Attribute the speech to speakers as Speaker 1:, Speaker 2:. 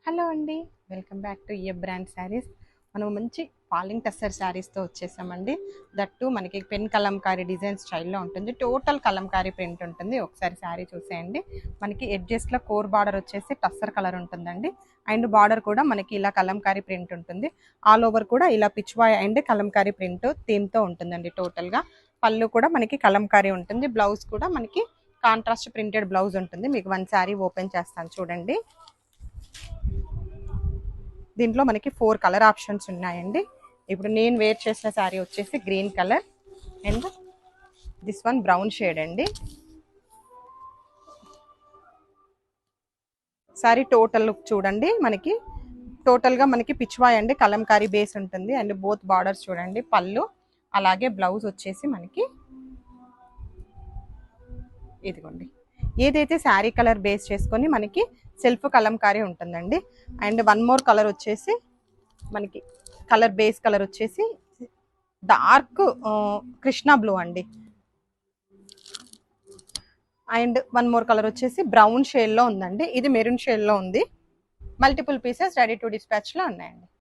Speaker 1: Hello అండి, welcome back to A brand saris. మనం మంచి ఫాలింగ్ టస్సర్ శారీస్తో వచ్చేసామండి. దట్టు మనకి పెన్ కలంకారీ డిజైన్ స్టైల్లో ఉంటుంది. టోటల్ కలంకారీ ప్రింట్ ఉంటుంది. ఒకసారి శారీ చూసేయండి. మనకి ఎడ్జెస్ట్లో కోర్ బార్డర్ వచ్చేసి టస్సర్ కలర్ ఉంటుందండి. అండ్ బార్డర్ కూడా మనకి ఇలా కలంకారీ ప్రింట్ ఉంటుంది. ఆల్ ఓవర్ కూడా ఇలా పిచ్వాయ్ అండ్ కలంకారీ ప్రింట్ థీమ్తో ఉంటుందండి. టోటల్గా పళ్ళు కూడా మనకి కలంకారీ ఉంటుంది. బ్లౌజ్ కూడా మనకి కాంట్రాస్ట్ ప్రింటెడ్ బ్లౌజ్ ఉంటుంది. మీకు వన్ శారీ ఓపెన్ చేస్తాను చూడండి. దీంట్లో మనకి 4 కలర్ ఆప్షన్స్ ఉన్నాయండి. ఇప్పుడు నేను వేర్ చేసిన శారీ వచ్చేసి green colour and this one brown shade అండి. శారీ టోటల్ లుక్ చూడండి. మనకి టోటల్గా మనకి పిచ్వాయ్ అండి కలంకారీ బేస్ ఉంటుంది. అండ్ బోత్ బార్డర్స్ చూడండి. పళ్ళు అలాగే బ్లౌజ్ వచ్చేసి మనకి ఇదిగోండి. ఏదైతే శారీ కలర్ బేస్ చేసుకొని మనకి సెల్ఫ్ కలంకారీ ఉంటుందండి. అండ్ వన్ మోర్ కలర్ వచ్చేసి మనకి కలర్ బేస్ కలర్ వచ్చేసి డార్క్ కృష్ణ బ్లూ అండి. అండ్ వన్ మోర్ కలర్ వచ్చేసి బ్రౌన్ షేడ్లో ఉందండి. ఇది మెరూన్ షేడ్లో ఉంది. మల్టిపుల్ పీసెస్ రెడీ టు డిస్పాచ్లో ఉన్నాయండి.